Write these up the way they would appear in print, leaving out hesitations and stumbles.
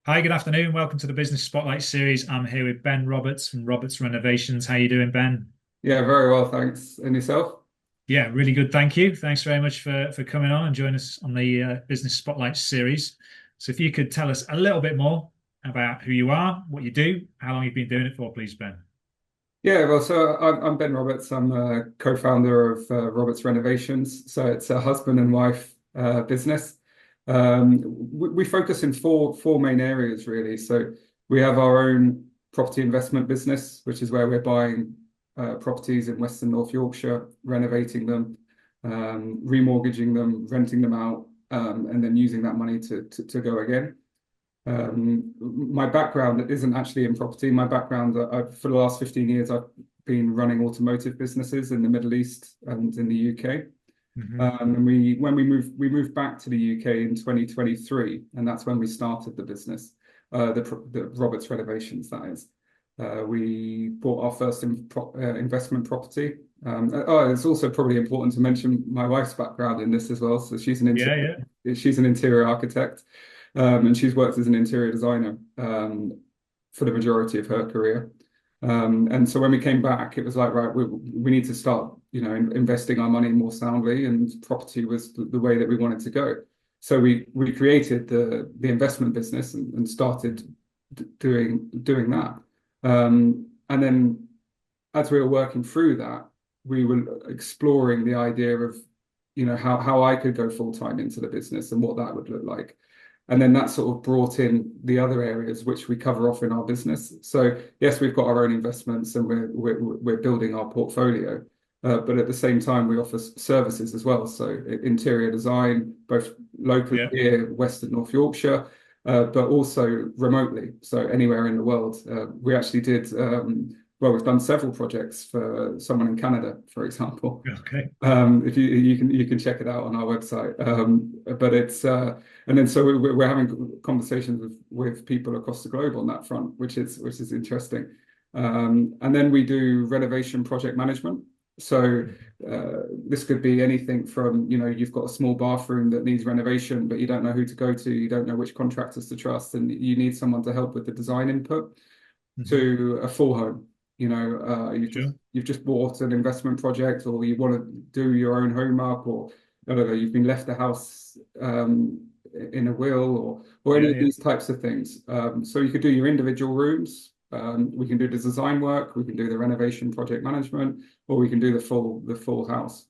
Hi, good afternoon. Welcome to the Business Spotlight series. I'm here with Ben Roberts from Roberts Renovations. How you doing, Ben? Yeah, very well, thanks. And yourself? Yeah, really good. Thank you. Thanks very much for coming on and joining us on the Business Spotlight series. So, if you could tell us a little bit more about who you are, what you do, how long you've been doing it for, please, Ben. Yeah, well, I'm Ben Roberts. I'm a co-founder of Roberts Renovations. So it's a husband and wife business. We focus in four main areas really. So we have our own property investment business, which is where we're buying properties in Western North Yorkshire, renovating them, remortgaging them, renting them out, and then using that money to go again. My background isn't actually in property. My background, for the last 15 years, I've been running automotive businesses in the Middle East and in the UK. Hmm. And when we moved back to the UK in 2023, and that's when we started the business, the Roberts Renovations, that is. We bought our first investment property. It's also probably important to mention my wife's background in this as well. So Yeah, yeah. she's an interior architect, and she's worked as an interior designer for the majority of her career. And so when we came back, it was like, right, we need to start, investing our money more soundly, and property was the way that we wanted to go. So we created the investment business and started doing that. And then as we were working through that, we were exploring the idea of, how I could go full time into the business and what that would look like. And then that sort of brought in the other areas which we cover off in our business. So yes, we've got our own investments and we're building our portfolio, but at the same time we offer services as well. So interior design, both locally Yeah. here, Western North Yorkshire, but also remotely. So anywhere in the world. We actually did. Well, we've done several projects for someone in Canada, for example. Okay. If you can check it out on our website. But it's and then so we're having conversations with people across the globe on that front, which is interesting. And then we do renovation project management. So this could be anything from, you've got a small bathroom that needs renovation, but you don't know who to go to, you don't know which contractors to trust, and you need someone to help with the design input, Hmm. to a full home. Sure. You've just bought an investment project, or you want to do your own home up, or I don't know, you've been left a house in a will, or Yeah, any of yeah. these types of things. So you could do your individual rooms. We can do the design work, we can do the renovation project management, or we can do the full house.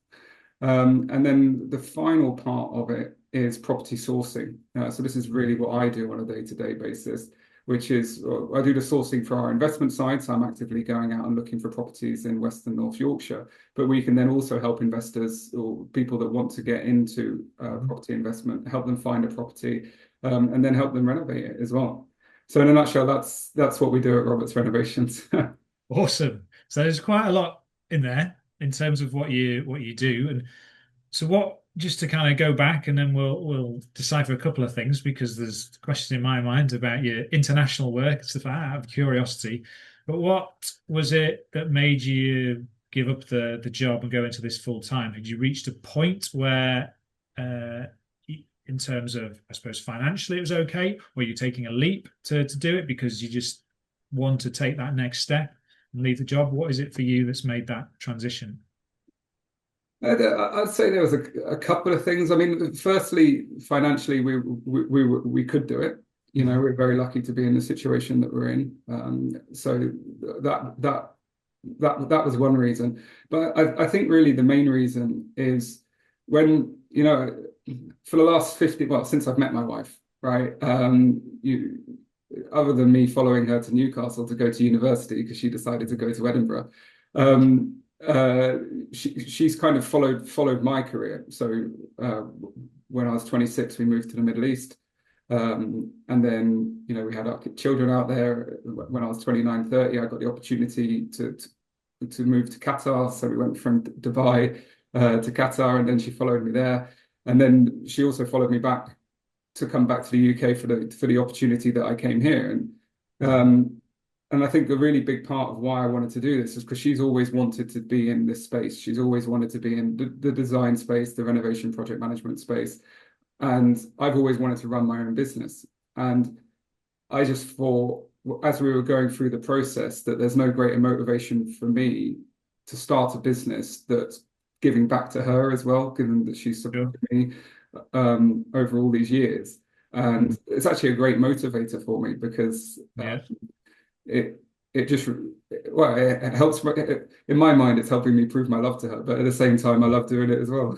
And then the final part of it is property sourcing. So this is really what I do on a day-to-day basis, which is I do the sourcing for our investment side. So I'm actively going out and looking for properties in Western North Yorkshire. But we can then also help investors or people that want to get into Mhm. property investment, help them find a property, and then help them renovate it as well. So in a nutshell, that's what we do at Roberts Renovations. Awesome. So there's quite a lot in there in terms of what you do. And so what, just to kind of go back and then we'll decipher a couple of things because there's questions in my mind about your international work and stuff like that, out of curiosity. But what was it that made you give up the job and go into this full time? Had you reached a point where uh in terms of, I suppose, financially it was okay? Were you taking a leap to do it because you just want to take that next step and leave the job? What is it for you that's made that transition? I'd say there was a couple of things. I mean, firstly, financially, we could do it. Mhm. We're very lucky to be in the situation that we're in. So that that that was one reason. But I think really the main reason is when, for the last 50, well, since I've met my wife, right? Other than me following her to Newcastle to go to university because she decided to go to Edinburgh. Um, she's kind of followed my career. So when I was 26, we moved to the Middle East. And then, we had our children out there. When I was 29, 30, I got the opportunity to move to Qatar. So we went from Dubai to Qatar, and then she followed me there. And then she also followed me back to come back to the UK for the opportunity that I came here. Mhm. And I think a really big part of why I wanted to do this is because she's always wanted to be in this space. She's always wanted to be in the design space, the renovation project management space. And I've always wanted to run my own business. And I just thought, as we were going through the process, that there's no greater motivation for me to start a business that's giving back to her as well, given that she's Sure. supported me over all these years. And it's actually a great motivator for me because Yeah. it it just well it helps in my mind it's helping me prove my love to her, but at the same time I love doing it as well.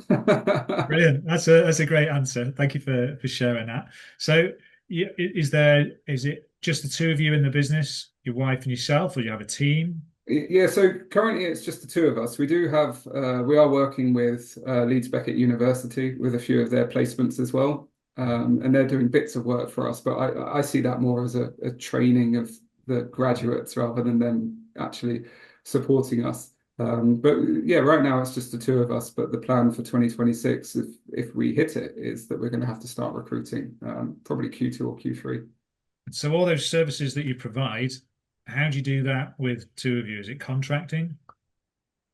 Brilliant. That's a great answer. Thank you for sharing that. So, is it just the two of you in the business, your wife and yourself, or you have a team? Yeah, so currently it's just the two of us. We do have we are working with Leeds Beckett University with a few of their placements as well. And they're doing bits of work for us, but I see that more as a training of the graduates rather than them actually supporting us. But yeah, right now it's just the two of us. But the plan for 2026, if we hit it, is that we're going to have to start recruiting, probably Q2 or Q3. So, all those services that you provide, how do you do that with two of you? Is it contracting?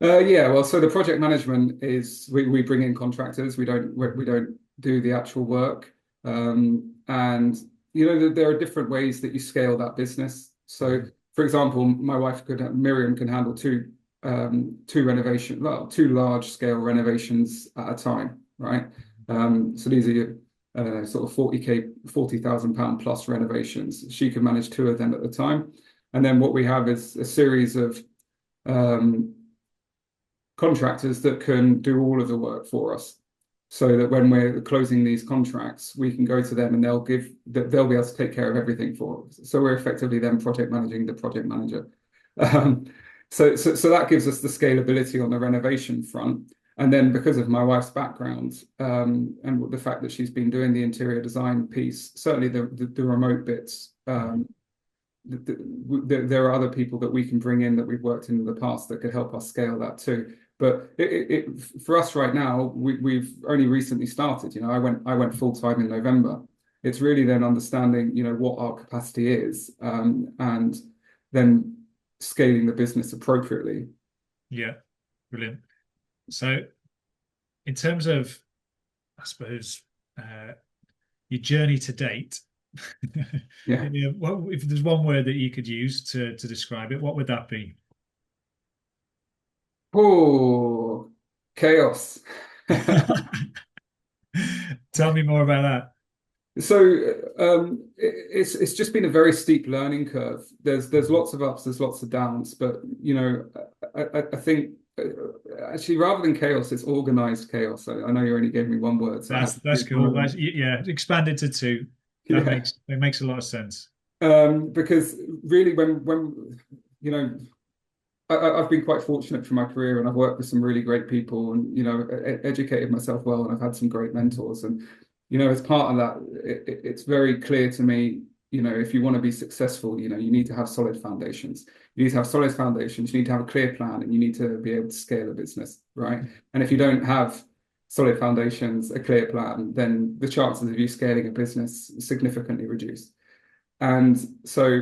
Yeah, well, so the project management is we bring in contractors. We don't do the actual work. And you know there are different ways that you scale that business. So, Mhm. for example, my wife Miriam can handle two large scale renovations at a time, right? So these are sort of 40,000 pound plus renovations. She can manage two of them at a time. And then what we have is a series of um, contractors that can do all of the work for us so that when we're closing these contracts, we can go to them and they'll be able to take care of everything for us. So we're effectively then project managing the project manager. Um, so that gives us the scalability on the renovation front. And then because of my wife's background and the fact that she's been doing the interior design piece, certainly the remote bits, there are other people that we can bring in that we've worked in the past that could help us scale that too. But for us right now, we've only recently started. You know, I went full time in November. It's really then understanding, you know, what our capacity is, and then scaling the business appropriately. Yeah, brilliant. So, in terms of, I suppose, uh, your journey to date, Yeah. yeah, what if there's one word that you could use to describe it, what would that be? Oh, chaos. Tell me more about So it's just been a very steep learning curve. There's lots of ups, there's lots of downs, but you know, I think actually rather than chaos, it's organized chaos. I know you only gave me one word, so I have to that's choose one cool. of them. Yeah, expanded to two. Yeah, That makes a lot of sense. because really, when you know, I've been quite fortunate for my career, and I've worked with some really great people, and you know, educated myself well, and I've had some great mentors. And you know, as part of that, it's very clear to me, you know, if you want to be successful, you know, you need to have solid foundations. You need to have solid foundations. You need to have a clear plan, and you need to be able to scale a business, right? And if you don't have solid foundations, a clear plan, then the chances of you scaling a business significantly reduce. And so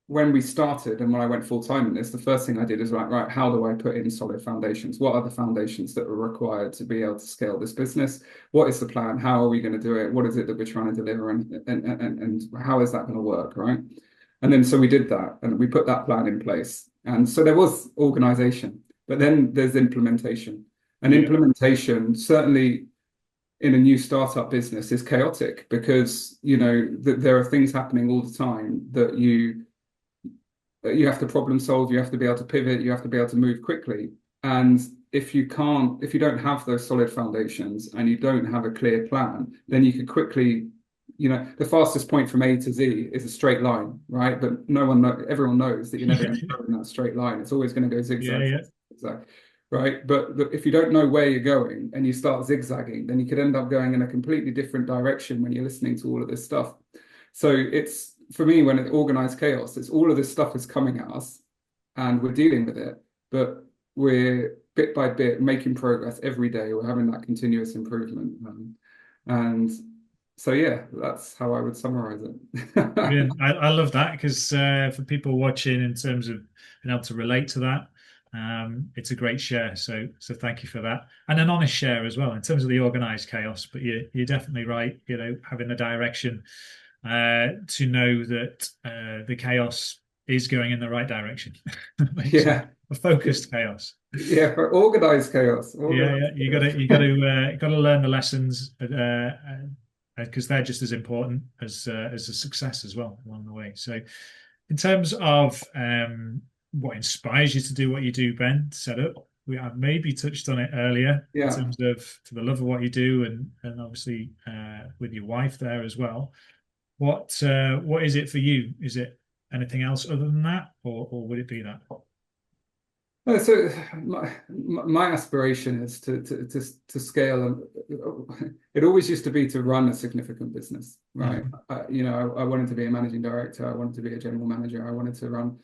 when we started and when I went full time in this, the first thing I did is right, how do I put in solid foundations? What are the foundations that are required to be able to scale this business? What is the plan? How are we going to do it? What is it that we're trying to deliver? And how is that going to work? Right. And then so we did that and we put that plan in place. And so there was organization, but then there's implementation. And Yeah, implementation, certainly in a new startup business, is chaotic because you know there are things happening all the time that you have to problem solve, you have to be able to pivot, you have to be able to move quickly. And if you don't have those solid foundations and you don't have a clear plan, then you could quickly, you know, the fastest point from A to Z is a straight line, right? But everyone knows that you're never yeah, going to go in that straight line. It's always going to go yeah, zigzag, yeah, zigzag, right? But if you don't know where you're going and you start zigzagging, then you could end up going in a completely different direction when you're listening to all of this stuff. So it's for me when it's organized chaos, it's all of this stuff is coming at us and we're dealing with it, but we're bit by bit making progress every day. We're having that continuous improvement. And so yeah, that's how I would summarize it. brilliant. I love that because for people watching, in terms of being able to relate to that, it's a great share. So thank you for that, and an honest share as well in terms of the organized chaos. But you're definitely right. You know, having a direction to know that the chaos is going in the right direction. Basically, Yeah, a focused chaos. yeah, for organized chaos, Yeah, yeah, organized you got chaos. to got to learn the lessons because they're just as important as a success as well along the way. So, in terms of what inspires you to do what you do, Ben, set up, we have maybe touched on it earlier in Yeah. terms of for the love of what you do, and obviously with your wife there as well. What is it for you? Is it anything else other than that, or would it be that? So my aspiration is to scale, and it always used to be to run a significant business, right? Mhm. I wanted to be a managing director, I wanted to be a general manager, I wanted to run.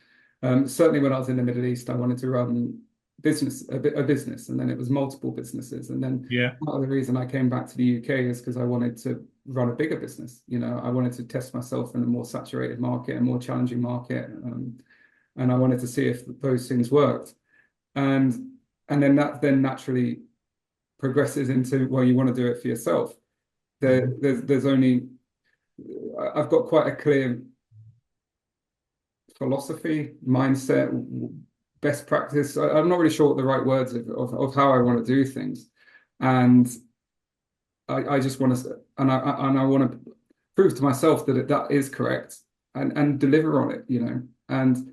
Certainly, when I was in the Middle East, I wanted to run a business, and then it was multiple businesses, and then Yeah, part of the reason I came back to the UK is because I wanted to run a bigger business. I wanted to test myself in a more saturated market, a more challenging market, and I wanted to see if those things worked and and then that then naturally progresses into, well, you want to do it for yourself. Mhm. There's only I've got quite a clear philosophy, mindset, best practice. I'm not really sure what the right words of how I want to do things, and I just want to and I want to prove to myself that that is correct and deliver on it, and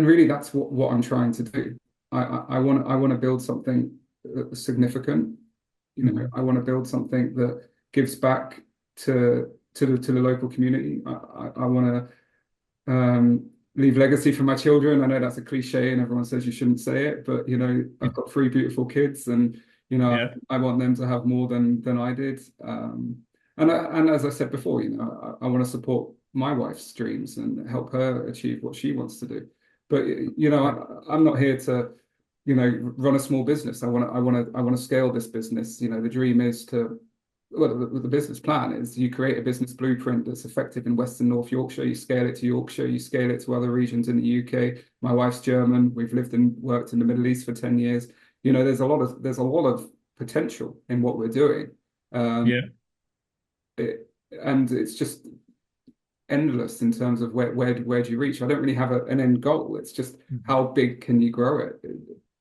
really that's what I'm trying to do. I want to build something significant. Mhm. I want to build something that gives back to the local community. I want to leave legacy for my children. I know that's a cliche and everyone says you shouldn't say it, but I've got three beautiful kids, and Yeah, I want them to have more than I did. And as I said before, I want to support my wife's dreams and help her achieve what she wants to do. But I'm not here to run a small business. I want to scale this business. The dream is to, well, the business plan is you create a business blueprint that's effective in Western North Yorkshire. You scale it to Yorkshire. You scale it to other regions in the UK. My wife's German. We've lived and worked in the Middle East for 10 years. There's a lot of potential in what we're doing. yeah. Um, and it's just endless in terms of where do you reach. I don't really have an end goal. It's just Mhm. how big can you grow it?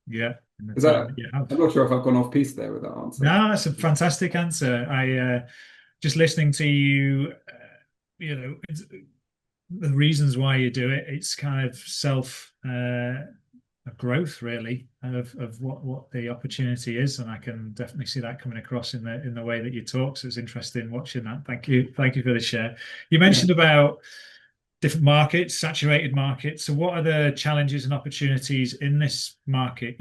Yeah, in the Is time that that you have. I'm not sure if I've gone off piece there with that answer. No, that's a fantastic answer. I just listening to you, the reasons why you do it. It's kind of self growth, really, of what the opportunity is, and I can definitely see that coming across in the way that you talk. So it's interesting watching that. Thank you for the share. You Yeah. mentioned about different markets, saturated markets. So, what are the challenges and opportunities in this market?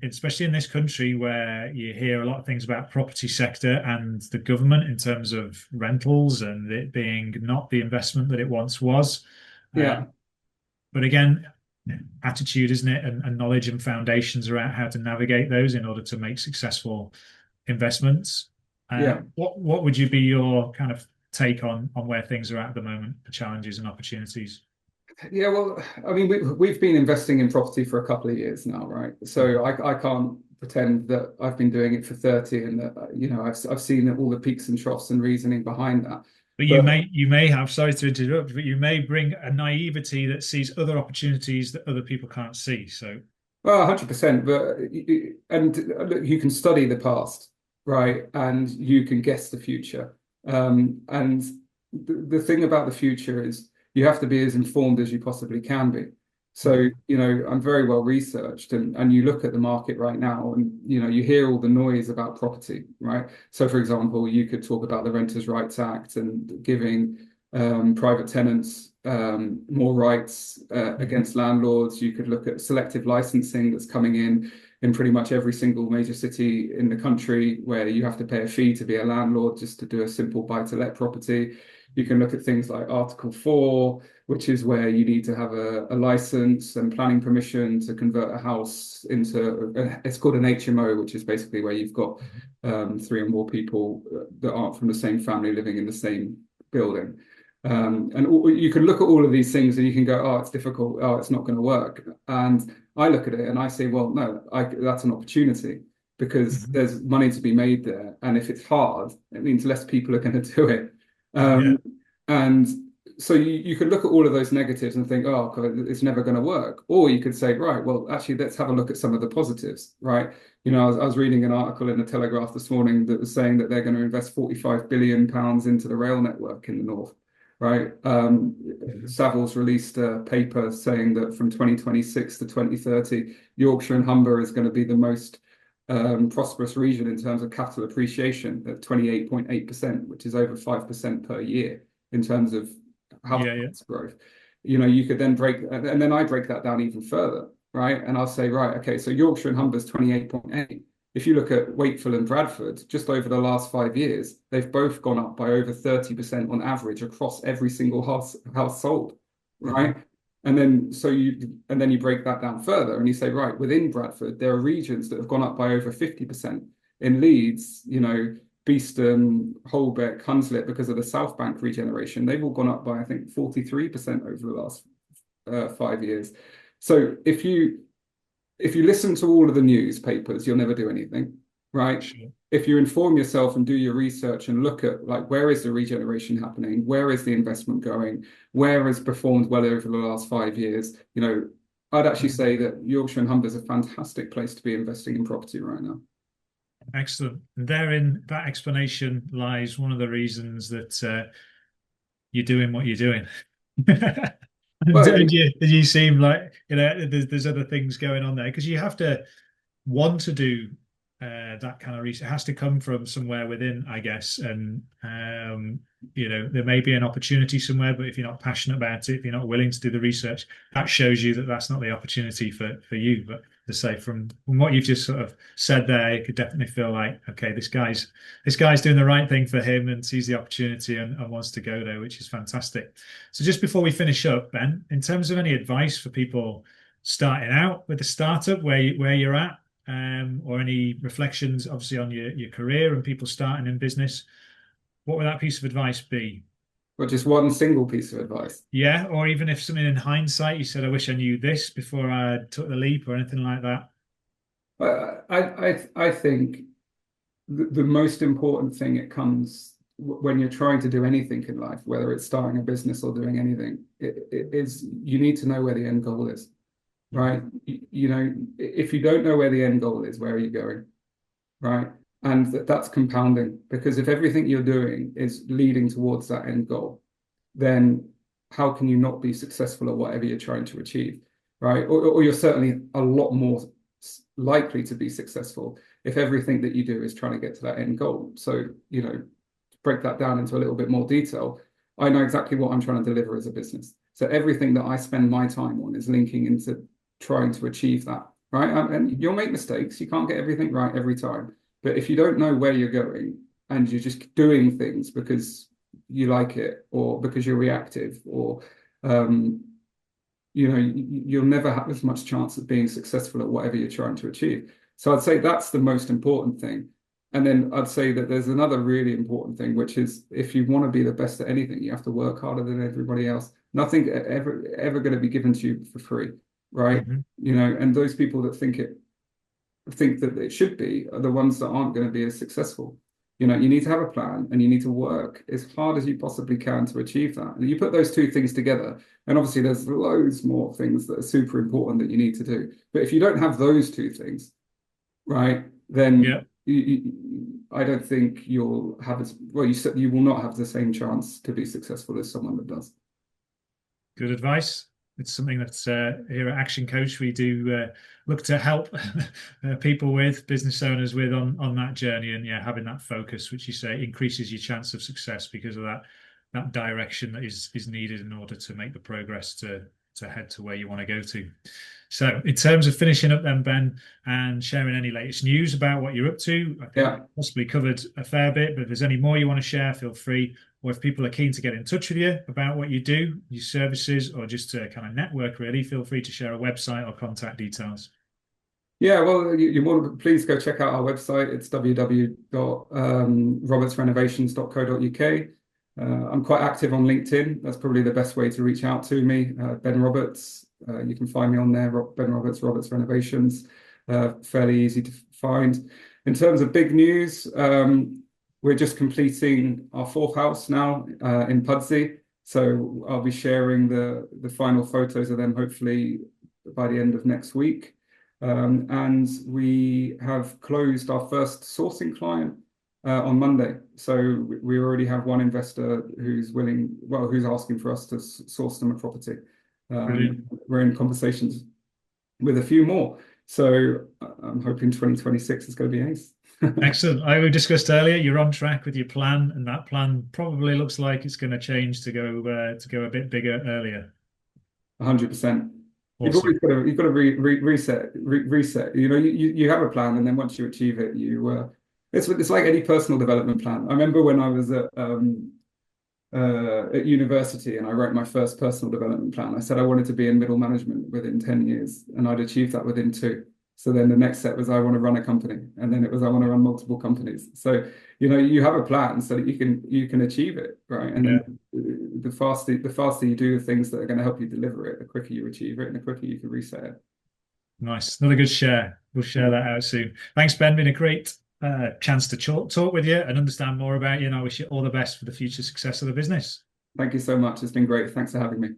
Especially in this country where you hear a lot of things about property sector and the government in terms of rentals and it being not the investment that it once was. Uh, Yeah. but again, attitude, isn't it? And knowledge and foundations around how to navigate those in order to make successful investments. Yeah. What would you be your kind of take on where things are at the moment, the challenges and opportunities? Yeah, well, I mean, we've been investing in property for a couple of years now, right? So Mhm. I can't pretend that I've been doing it for 30 and that, I've seen all the peaks and troughs and reasoning behind that. But But you may have, sorry to interrupt, but you may bring a naivety that sees other opportunities that other people can't see. So, well, 100%. Look, you can study the past, right? And you can guess the future. And the thing about the future is you have to be as informed as you possibly can be. So, mhm, I'm very well researched, and you look at the market right now and, you hear all the noise about property, right? So, for example, you could talk about the Renters' Rights Act and giving private tenants more rights mhm, against landlords. You could look at selective licensing that's coming in pretty much every single major city in the country, where you have to pay a fee to be a landlord just to do a simple buy-to-let property. You can look at things like Article 4, which is where you need to have a license and planning permission to convert a house into, it's called an HMO, which is basically where you've got mhm, three or more people that aren't from the same family living in the same building. And you can look at all of these things and you can go, oh, it's difficult. Oh, it's not going to work. And I look at it and I say, well, no, that's an opportunity because mhm. there's money to be made there. And if it's hard, it means less people are going to do it. Yeah, Um, And so you could look at all of those negatives and think, oh, God, it's never going to work. Or you could say, right, well, actually, let's have a look at some of the positives, right? I was reading an article in the Telegraph this morning that was saying that they're going to invest 45 billion pounds into the rail network in the north, right? Mhm. Savills released a paper saying that from 2026 to 2030, Yorkshire and Humber is going to be the most prosperous region in terms of capital appreciation at 28.8%, which is over 5% per year in terms of house Yeah, yeah. price growth. You could then and then I break that down even further, right? And I'll say, right, okay, so Yorkshire and Humber's 28.8. If you look at Wakefield and Bradford, just over the last 5 years, they've both gone up by over 30% on average across every single house sold, right? Mhm. And then you break that down further and you say, right, within Bradford, there are regions that have gone up by over 50%. In Leeds, Beeston, Holbeck, Hunslet, because of the South Bank regeneration, they've all gone up by, I think, 43% over the last 5 years. So if you listen to all of the newspapers, you'll never do anything, right? Sure. If you inform yourself and do your research and look at like where is the regeneration happening, where is the investment going, where has performed well over the last 5 years, I'd actually Mhm. say that Yorkshire and Humber is a fantastic place to be investing in property right now. Excellent. And therein, that explanation lies one of the reasons that you're doing what you're doing. And, Well, and you seem like there's other things going on there because you have to want to do that kind of research. It has to come from somewhere within, I guess. And there may be an opportunity somewhere, but if you're not passionate about it, if you're not willing to do the research, that shows you that that's not the opportunity for you. But to say from what you've just sort of said there, you could definitely feel like, okay, this guy's doing the right thing for him and sees the opportunity and wants to go there, which is fantastic. So just before we finish up, Ben, in terms of any advice for people starting out with a startup, where you're at, or any reflections, obviously, on your career and people starting in business, what would that piece of advice be? but just one single piece of advice. Yeah, or even if something in hindsight you said, I wish I knew this before I took the leap or anything like that. I think the most important thing it comes when you're trying to do anything in life, whether it's starting a business or doing anything, it is you need to know where the end goal is, right? Mhm. If you don't know where the end goal is, where are you going, right? And that's compounding because if everything you're doing is leading towards that end goal, then how can you not be successful at whatever you're trying to achieve, right? Or you're certainly a lot more likely to be successful if everything that you do is trying to get to that end goal. So, to break that down into a little bit more detail, I know exactly what I'm trying to deliver as a business. So everything that I spend my time on is linking into trying to achieve that, right? And you'll make mistakes. You can't get everything right every time. But if you don't know where you're going and you're just doing things because you like it or because you're reactive or um, you'll never have as much chance of being successful at whatever you're trying to achieve. So I'd say that's the most important thing. And then I'd say that there's another really important thing, which is if you want to be the best at anything, you have to work harder than everybody else. Nothing ever going to be given to you for free, right? Mhm. And those people that think that it should be are the ones that aren't going to be as successful. You need to have a plan and you need to work as hard as you possibly can to achieve that. And you put those two things together, and obviously there's loads more things that are super important that you need to do. But if you don't have those two things, right, then Yeah, I don't think you'll have as well. You will not have the same chance to be successful as someone that does. good advice. It's something that here at Action Coach we do look to help people with, business owners with on that journey, and yeah, having that focus, which you say increases your chance of success because of that direction that is needed in order to make the progress to head to where you want to go to. So, in terms of finishing up, then Ben, and sharing any latest news about what you're up to, I think we Yeah. possibly covered a fair bit. But if there's any more you want to share, feel free. Or if people are keen to get in touch with you about what you do, your services, or just to kind of network, really, feel free to share a website or contact details. Yeah, well, you're more please go check out our website. It's www.robertsrenovations.co.uk. I'm quite active on LinkedIn. That's probably the best way to reach out to me. Ben Roberts. You can find me on there. Ben Roberts, Roberts Renovations. Fairly easy to find. In terms of big news, we're just completing our fourth house now in Pudsey. So I'll be sharing the final photos of them hopefully by the end of next week. And we have closed our first sourcing client on Monday. So we already have one investor who's willing, well, who's asking for us to source them a property. Brilliant. We're in conversations with a few more. So I'm hoping 2026 is going to be ace. Excellent. We discussed earlier, you're on track with your plan, and that plan probably looks like it's going to change to go a bit bigger earlier. 100%. Awesome. You've got to reset. You know, you have a plan, and then once you achieve it, it's like any personal development plan. I remember when I was at university and I wrote my first personal development plan. I said I wanted to be in middle management within 10 years, and I'd achieved that within two. So then the next step was I want to run a company, and then it was I want to run multiple companies. So you know you have a plan so that you can achieve it, right? And Yeah. then the faster you do the things that are going to help you deliver it, the quicker you achieve it, and the quicker you can reset it. Nice. Another good share. We'll share that out soon. Thanks, Ben. Been a great chance to talk with you and understand more about you. And I wish you all the best for the future success of the business. Thank you so much. It's been great. Thanks for having me.